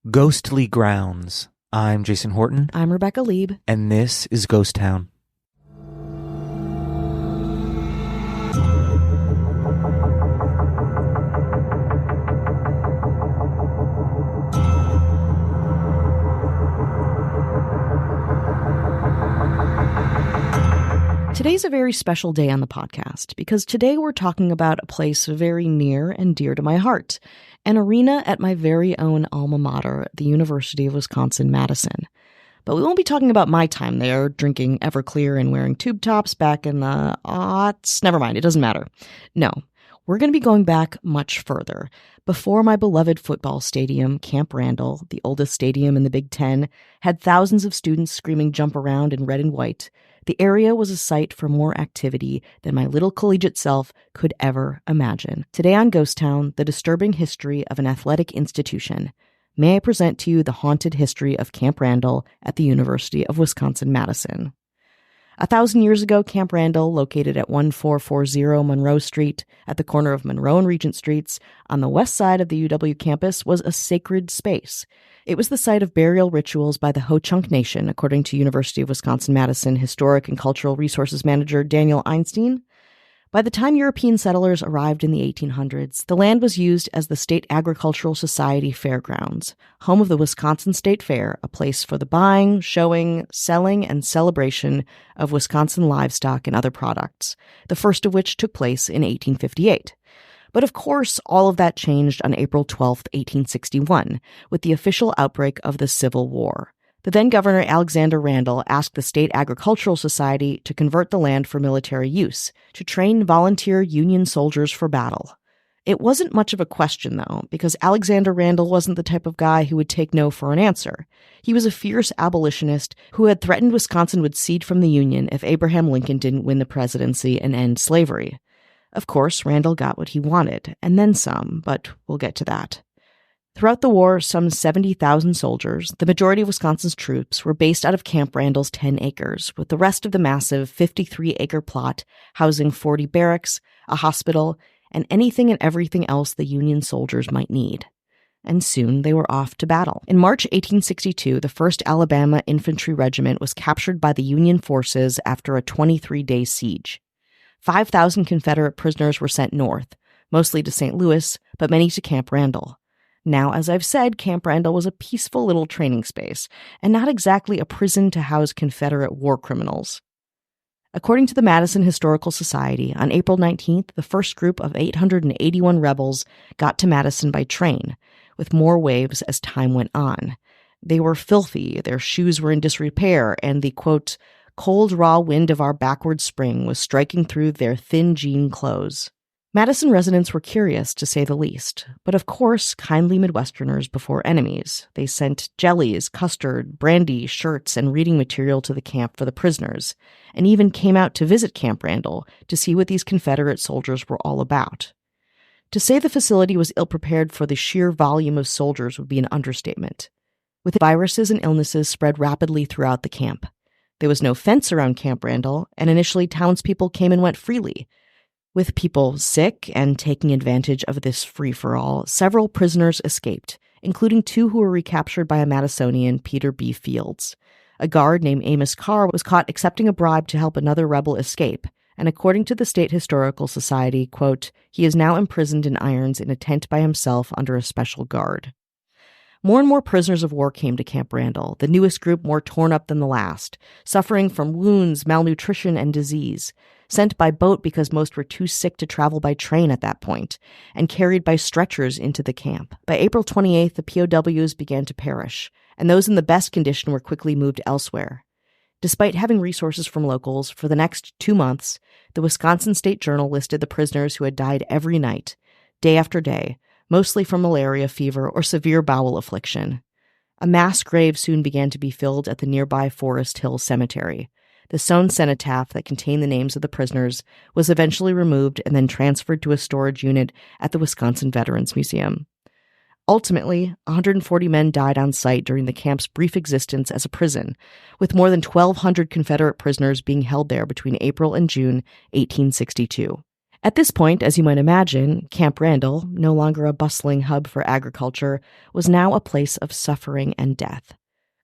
Ghostly Grounds. I'm Jason Horton. I'm Rebecca Lieb. And this is Ghost Town. Today's a very special day on the podcast because today we're talking about a place very near and dear to my heart, an arena at my very own alma mater, the University of Wisconsin-Madison. But we won't be talking about my time there, drinking Everclear and wearing tube tops back in the aughts. Never mind, it doesn't matter. No, we're going to be going back much further. Before my beloved football stadium, Camp Randall, the oldest stadium in the Big Ten, had thousands of students screaming jump around in red and white, the area was a site for more activity than my little collegiate self could ever imagine. Today on Ghost Town, the disturbing history of an athletic institution. May I present to you the haunted history of Camp Randall at the University of Wisconsin-Madison. 1,000 years ago, Camp Randall, located at 1440 Monroe Street, at the corner of Monroe and Regent Streets, on the west side of the UW campus, was a sacred space. It was the site of burial rituals by the Ho-Chunk Nation, according to University of Wisconsin-Madison Historic and Cultural Resources Manager Daniel Einstein. By the time European settlers arrived in the 1800s, the land was used as the State Agricultural Society Fairgrounds, home of the Wisconsin State Fair, a place for the buying, showing, selling, and celebration of Wisconsin livestock and other products, the first of which took place in 1858. But of course, all of that changed on April 12, 1861, with the official outbreak of the Civil War. The then-Governor Alexander Randall asked the State Agricultural Society to convert the land for military use, to train volunteer Union soldiers for battle. It wasn't much of a question, though, because Alexander Randall wasn't the type of guy who would take no for an answer. He was a fierce abolitionist who had threatened Wisconsin would cede from the Union if Abraham Lincoln didn't win the presidency and end slavery. Of course, Randall got what he wanted, and then some, but we'll get to that. Throughout the war, some 70,000 soldiers, the majority of Wisconsin's troops, were based out of Camp Randall's 10 acres, with the rest of the massive 53-acre plot housing 40 barracks, a hospital, and anything and everything else the Union soldiers might need. And soon they were off to battle. In March 1862, the 1st Alabama Infantry Regiment was captured by the Union forces after a 23-day siege. 5,000 Confederate prisoners were sent north, mostly to St. Louis, but many to Camp Randall. Now, as I've said, Camp Randall was a peaceful little training space, and not exactly a prison to house Confederate war criminals. According to the Madison Historical Society, on April 19th, the first group of 881 rebels got to Madison by train, with more waves as time went on. They were filthy, their shoes were in disrepair, and the, quote, cold, raw wind of our backward spring was striking through their thin jean clothes. Madison residents were curious, to say the least, but of course, kindly Midwesterners before enemies. They sent jellies, custard, brandy, shirts, and reading material to the camp for the prisoners, and even came out to visit Camp Randall to see what these Confederate soldiers were all about. To say the facility was ill-prepared for the sheer volume of soldiers would be an understatement. With viruses and illnesses spread rapidly throughout the camp. There was no fence around Camp Randall, and initially townspeople came and went freely. With people sick and taking advantage of this free-for-all, several prisoners escaped, including 2 who were recaptured by a Madisonian, Peter B. Fields. A guard named Amos Carr was caught accepting a bribe to help another rebel escape, and according to the State Historical Society, quote, he is now imprisoned in irons in a tent by himself under a special guard. More and more prisoners of war came to Camp Randall, the newest group more torn up than the last, suffering from wounds, malnutrition, and disease, sent by boat because most were too sick to travel by train at that point, and carried by stretchers into the camp. By April 28th, the POWs began to perish, and those in the best condition were quickly moved elsewhere. Despite having resources from locals, for the next 2 months, the Wisconsin State Journal listed the prisoners who had died every night, day after day, mostly from malaria fever or severe bowel affliction. A mass grave soon began to be filled at the nearby Forest Hill Cemetery. The sewn cenotaph that contained the names of the prisoners was eventually removed and then transferred to a storage unit at the Wisconsin Veterans Museum. Ultimately, 140 men died on site during the camp's brief existence as a prison, with more than 1,200 Confederate prisoners being held there between April and June 1862. At this point, as you might imagine, Camp Randall, no longer a bustling hub for agriculture, was now a place of suffering and death.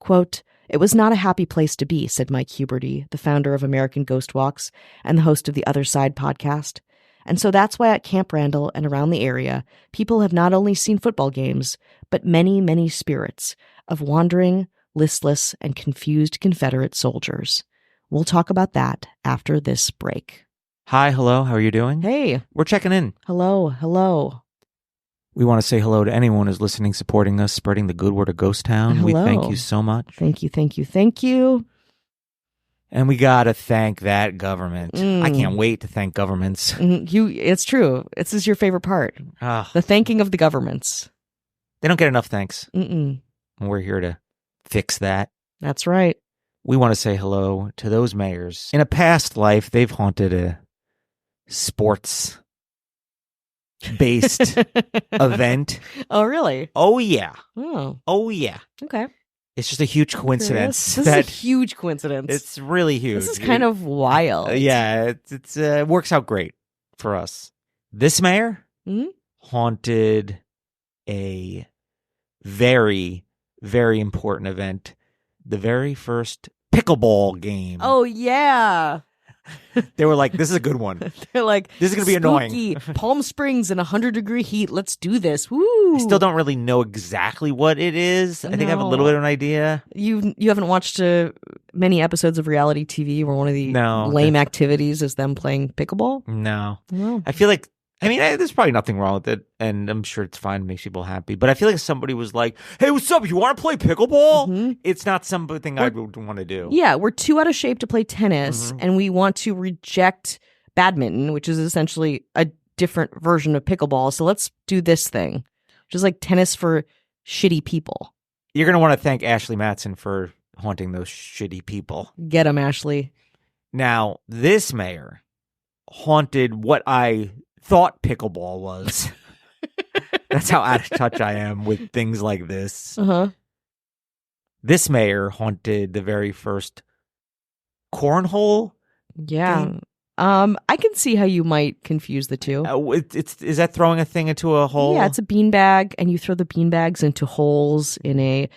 Quote, "It was not a happy place to be," said Mike Huberty, the founder of American Ghost Walks and the host of the Other Side podcast. And so that's why at Camp Randall and around the area, people have not only seen football games, but many, many spirits of wandering, listless, and confused Confederate soldiers. We'll talk about that after this break. Hi, hello, how are you doing? Hey. We're checking in. Hello. We want to say hello to anyone who's listening, supporting us, spreading the good word of Ghost Town. Hello. We thank you so much. Thank you. And we got to thank that government. I can't wait to thank governments. It's true. This is your favorite part. The thanking of the governments. They don't get enough thanks. Mm-mm. And we're here to fix that. That's right. We want to say hello to those mayors. In a past life, they've haunted a sports-based event. Oh, really? Oh, yeah. Oh, yeah. Okay. It's just a huge coincidence. This is a huge coincidence. It's really huge. This is kind of wild. Yeah, it works out great for us. This mayor haunted a very, very important event. The very first pickleball game. Oh, yeah. They were like, this is a good one. They're like, this is going to be annoying. Palm Springs in 100-degree heat. Let's do this. Woo! I still don't really know exactly what it is. I think I have a little bit of an idea. You haven't watched many episodes of reality TV where one of the lame activities is them playing pickleball? No. No. I feel like, there's probably nothing wrong with it, and I'm sure it's fine, makes people happy. But I feel like if somebody was like, hey, what's up? You want to play pickleball? Mm-hmm. It's not something I would want to do. Yeah, we're too out of shape to play tennis, and we want to reject badminton, which is essentially a different version of pickleball. So let's do this thing, which is like tennis for shitty people. You're going to want to thank Ashley Matson for haunting those shitty people. Get him, Ashley. Now, this mayor haunted what I thought pickleball was. That's how out of touch I am with things like this. This mayor haunted the very first cornhole. Yeah. Thing. I can see how you might confuse the two. Is that throwing a thing into a hole? Yeah, it's a beanbag, and you throw the beanbags into holes in a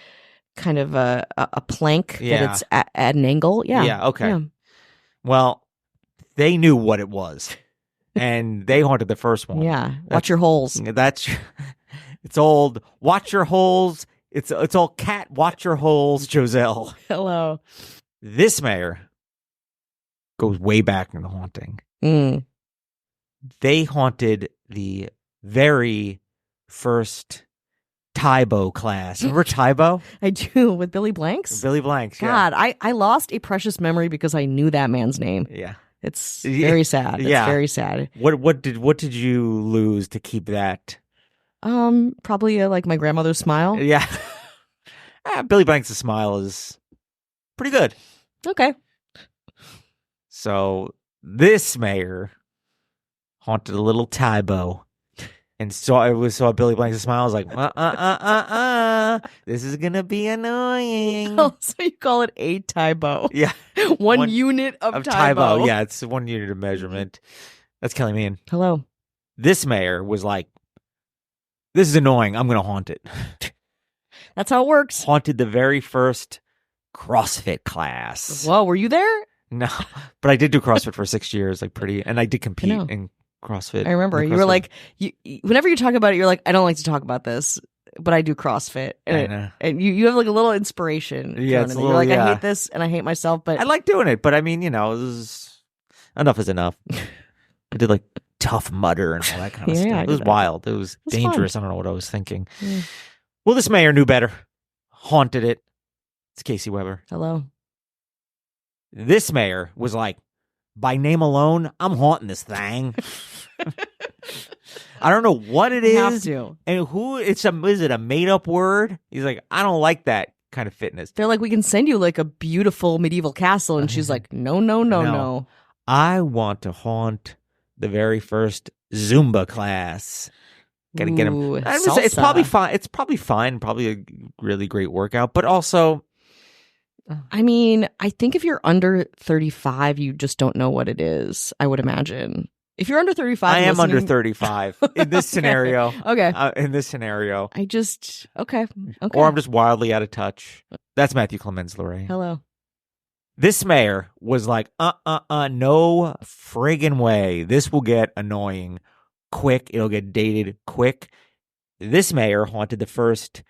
kind of a plank that it's at an angle. Yeah. Yeah, okay. Yeah. Well, they knew what it was. And they haunted the first one. Yeah, watch your holes. It's old. Watch your holes. It's all cat. Watch your holes, Joselle. Hello. This mayor goes way back in the haunting. They haunted the very first Tybo class. Remember Tybo? I do, with Billy Blanks. Billy Blanks. God, yeah. I lost a precious memory because I knew that man's name. Yeah. It's very sad. It's very sad. What did you lose to keep that? Probably like my grandmother's smile. Yeah. Billy Blanks' smile is pretty good. Okay. So this mayor haunted a little Tybo and saw Billy Blanks' smile. I was like, this is gonna be annoying. Oh, so you call it a Tybo? Yeah. one unit of Tybo. Yeah, it's 1 unit of measurement. That's Kelly Meehan. Hello. This mayor was like, this is annoying. I'm gonna haunt it. That's how it works. Haunted the very first CrossFit class. Whoa, were you there? No, but I did do CrossFit for 6 years, and I did compete in CrossFit. I remember you were like, whenever you talk about it, you're like, I don't like to talk about this, but I do CrossFit, and you have like a little inspiration. Yeah, you're like, I hate this and I hate myself, but I like doing it. But I mean, enough is enough. I did like Tough Mudder and all that kind of stuff. It was wild. It was dangerous. Fun. I don't know what I was thinking. Yeah. Well, this mayor knew better. Haunted it. It's Casey Weber. Hello. This mayor was like, by name alone, I'm haunting this thing. I don't know what it is. Have to. And is it a made up word? He's like, I don't like that kind of fitness. They're like, we can send you like a beautiful medieval castle. And she's like, no. I want to haunt the very first Zumba class. Gotta get him. It's probably fine. It's probably fine. Probably a really great workout. But also, I mean, I think if you're under 35, you just don't know what it is, I would imagine. If you're under 35, I am under 35 in this scenario. Okay. In this scenario. Okay. Or I'm just wildly out of touch. That's Matthew Clemens, Lorraine. Hello. This mayor was like, no friggin' way. This will get annoying quick. It'll get dated quick. This mayor haunted the first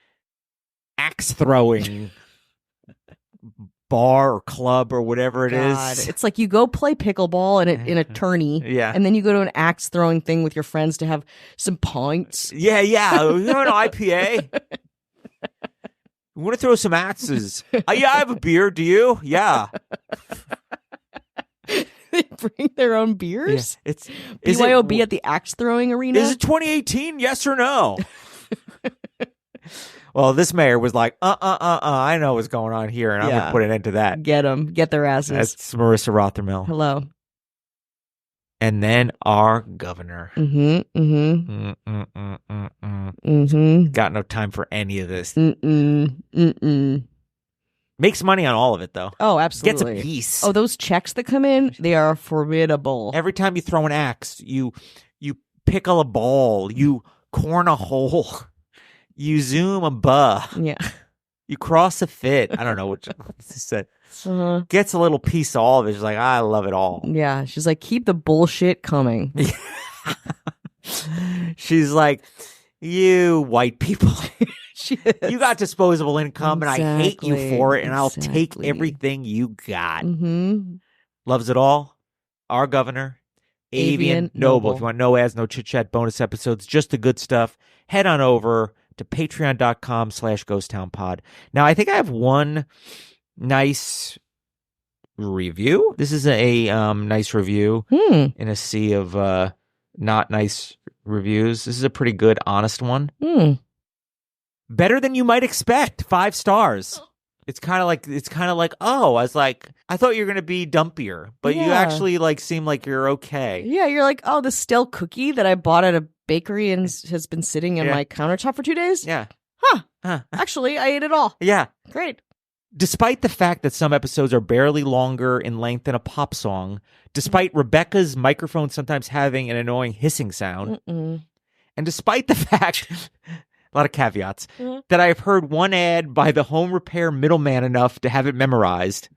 axe-throwing bar or club or whatever it is. It's like you go play pickleball in a tourney, and then you go to an axe throwing thing with your friends to have some pints. Yeah. You have an IPA? You want to throw some axes? Yeah, I have a beer. Do you? Yeah. They bring their own beers? Yeah. It's BYOB at the axe throwing arena? Is it 2018? Yes or no? Well, this mayor was like, I know what's going on here, and I'm going to put an end to that. Get them. Get their asses. That's Marissa Rothermill. Hello. And then our governor. Got no time for any of this. Makes money on all of it, though. Oh, absolutely. Gets a piece. Oh, those checks that come in, they are formidable. Every time you throw an axe, you pickle a ball, you corn a hole. You zoom a buh. Yeah. You cross a fit. I don't know what she said. Gets a little piece of all of it. She's like, I love it all. Yeah. She's like, keep the bullshit coming. She's like, you white people. You got disposable income, and I hate you for it, and I'll take everything you got. Loves it all. Our governor, Avian Noble. If you want no ads, no chit-chat, bonus episodes, just the good stuff, head on over to patreon.com/ghosttownpod. Now, I think I have one nice review. This is a nice review in a sea of not nice reviews. This is a pretty good, honest one. Better than you might expect. 5 stars. It's kind of like, oh, I was like, I thought you were going to be dumpier, but you actually seem like you're okay. Yeah, you're like, oh, this stale cookie that I bought at a bakery and has been sitting in my countertop for 2 days? Yeah. Actually, I ate it all. Yeah. Great. Despite the fact that some episodes are barely longer in length than a pop song, despite Rebecca's microphone sometimes having an annoying hissing sound, and despite the fact... a lot of caveats, that I've heard one ad by the home repair middleman enough to have it memorized.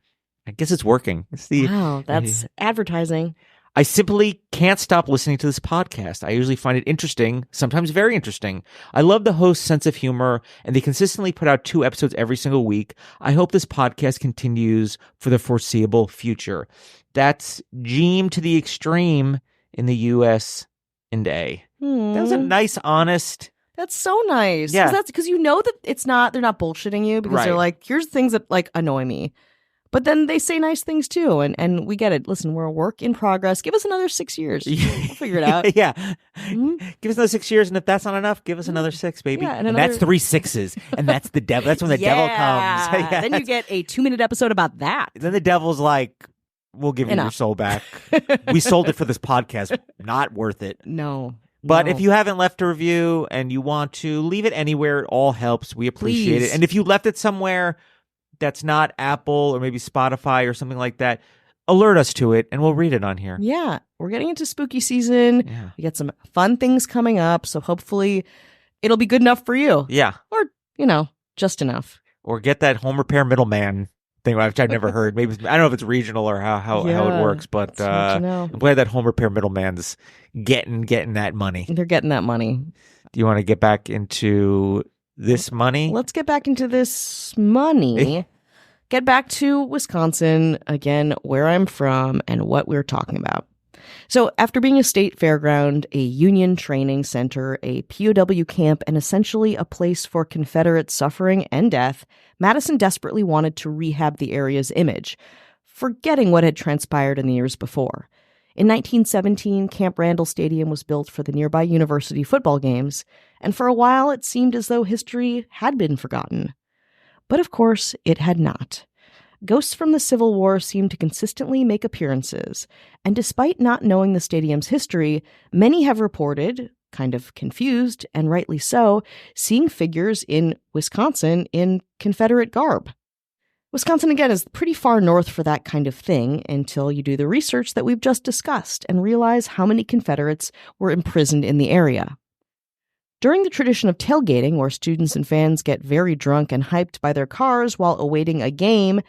I guess it's working. Wow, that's advertising. I simply can't stop listening to this podcast. I usually find it interesting, sometimes very interesting. I love the host's sense of humor, and they consistently put out 2 episodes every single week. I hope this podcast continues for the foreseeable future. That's Jeem to the extreme in the US and A. That was a nice, honest... That's so nice. Yeah. That's because you know that they're not bullshitting you because they're like, here's things that annoy me. But then they say nice things too. And we get it. Listen, we're a work in progress. Give us another 6 years. We'll figure it out. Yeah. Give us another 6 years. And if that's not enough, give us another 6, baby. Yeah, and that's 3 6s. And that's the devil. That's when the devil comes. Then you get a 2-minute episode about that. Then the devil's like, we'll give you your soul back. We sold it for this podcast. Not worth it. No. But if you haven't left a review and you want to, leave it anywhere. It all helps. We appreciate it. And if you left it somewhere that's not Apple or maybe Spotify or something like that, alert us to it and we'll read it on here. Yeah. We're getting into spooky season. Yeah. We got some fun things coming up. So hopefully it'll be good enough for you. Yeah. Or, just enough. Or get that home repair middleman thing, which I've never heard. Maybe I don't know if it's regional or how it works, but I'm glad that home repair middleman's getting that money. They're getting that money. Do you want to get back into this money? Let's get back into this money. Get back to Wisconsin, again, where I'm from and what we're talking about. So after being a state fairground, a union training center, a POW camp, and essentially a place for Confederate suffering and death, Madison desperately wanted to rehab the area's image, forgetting what had transpired in the years before. In 1917, Camp Randall Stadium was built for the nearby university football games, and for a while it seemed as though history had been forgotten. But of course, it had not. Ghosts from the Civil War seemed to consistently make appearances, and despite not knowing the stadium's history, many have reported, kind of confused, and rightly so, seeing figures in Wisconsin in Confederate garb. Wisconsin, again, is pretty far north for that kind of thing until you do the research that we've just discussed and realize how many Confederates were imprisoned in the area. During the tradition of tailgating, where students and fans get very drunk and hyped by their cars while awaiting a game,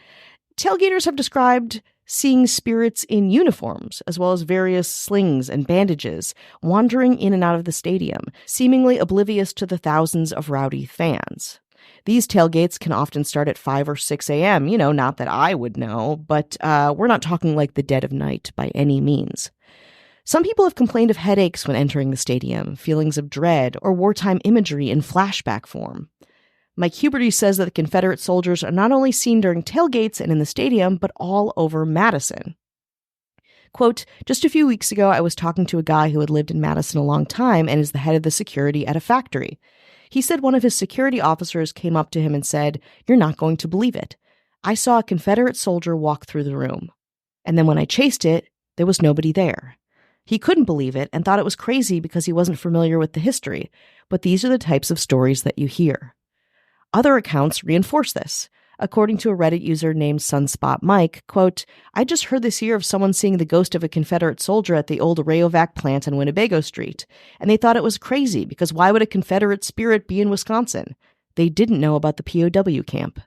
tailgaters have described seeing spirits in uniforms, as well as various slings and bandages, wandering in and out of the stadium, seemingly oblivious to the thousands of rowdy fans. These tailgates can often start at 5 or 6 a.m., not that I would know, but we're not talking like the dead of night by any means. Some people have complained of headaches when entering the stadium, feelings of dread, or wartime imagery in flashback form. Mike Huberty says that the Confederate soldiers are not only seen during tailgates and in the stadium, but all over Madison. Quote, "Just a few weeks ago, I was talking to a guy who had lived in Madison a long time and is the head of the security at a factory. He said one of his security officers came up to him and said, 'You're not going to believe it. I saw a Confederate soldier walk through the room. And then when I chased it, there was nobody there.' He couldn't believe it and thought it was crazy because he wasn't familiar with the history, but these are the types of stories that you hear." Other accounts reinforce this. According to a Reddit user named Sunspot Mike, quote, "I just heard this year of someone seeing the ghost of a Confederate soldier at the old Rayovac plant on Winnebago Street, and they thought it was crazy because why would a Confederate spirit be in Wisconsin? They didn't know about the POW camp."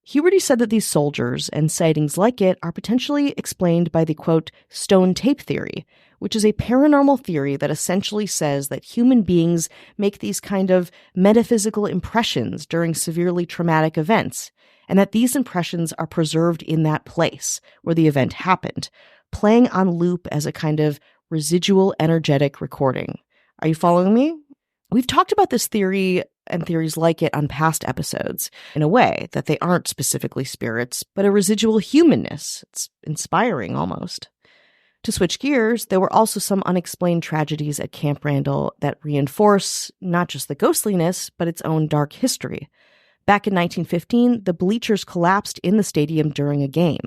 Huberty said that these soldiers and sightings like it are potentially explained by the, quote, "stone tape theory," which is a paranormal theory that essentially says that human beings make these kind of metaphysical impressions during severely traumatic events, and that these impressions are preserved in that place where the event happened, playing on loop as a kind of residual energetic recording. Are you following me? We've talked about this theory and theories like it on past episodes, in a way that they aren't specifically spirits, but a residual humanness. It's inspiring almost. To switch gears, there were also some unexplained tragedies at Camp Randall that reinforce not just the ghostliness, but its own dark history. Back in 1915, the bleachers collapsed in the stadium during a game.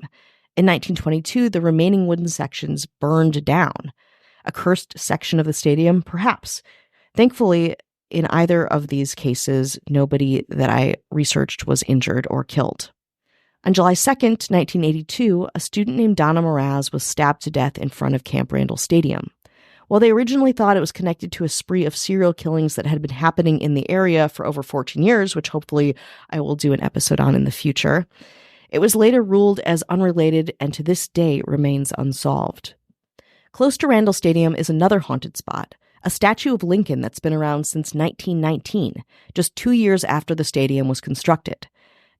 In 1922, the remaining wooden sections burned down. A cursed section of the stadium, perhaps. Thankfully, in either of these cases, nobody that I researched was injured or killed. On July 2nd, 1982, a student named Donna Mraz was stabbed to death in front of Camp Randall Stadium. While they originally thought it was connected to a spree of serial killings that had been happening in the area for over 14 years, which hopefully I will do an episode on in the future, it was later ruled as unrelated and to this day remains unsolved. Close to Randall Stadium is another haunted spot, a statue of Lincoln that's been around since 1919, just 2 years after the stadium was constructed.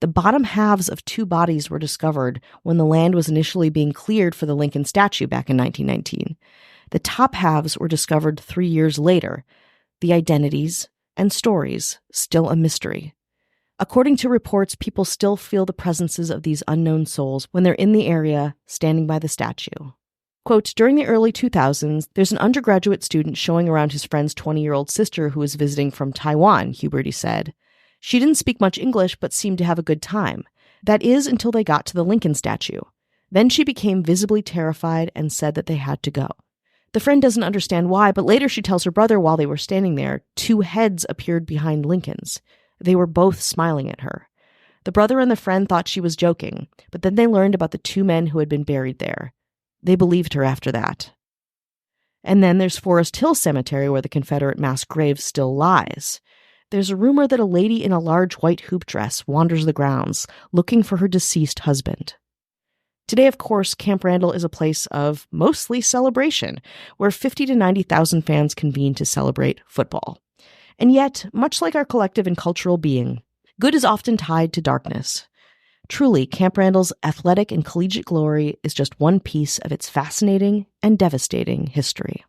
The bottom halves of 2 bodies were discovered when the land was initially being cleared for the Lincoln statue back in 1919. The top halves were discovered 3 years later. The identities and stories still a mystery. According to reports, people still feel the presences of these unknown souls when they're in the area, standing by the statue. Quote, "During the early 2000s, there's an undergraduate student showing around his friend's 20-year-old sister who was visiting from Taiwan," Huberty said. "She didn't speak much English but seemed to have a good time. That is until they got to the Lincoln statue. Then she became visibly terrified and said that they had to go. The friend doesn't understand why, but later she tells her brother while they were standing there, 2 heads appeared behind Lincoln's. They were both smiling at her. The brother and the friend thought she was joking, but then they learned about the 2 men who had been buried there. They believed her after that." And then there's Forest Hill Cemetery, where the Confederate mass grave still lies. There's a rumor that a lady in a large white hoop dress wanders the grounds, looking for her deceased husband. Today, of course, Camp Randall is a place of mostly celebration, where 50 to 90,000 fans convene to celebrate football. And yet, much like our collective and cultural being, good is often tied to darkness. Truly, Camp Randall's athletic and collegiate glory is just one piece of its fascinating and devastating history.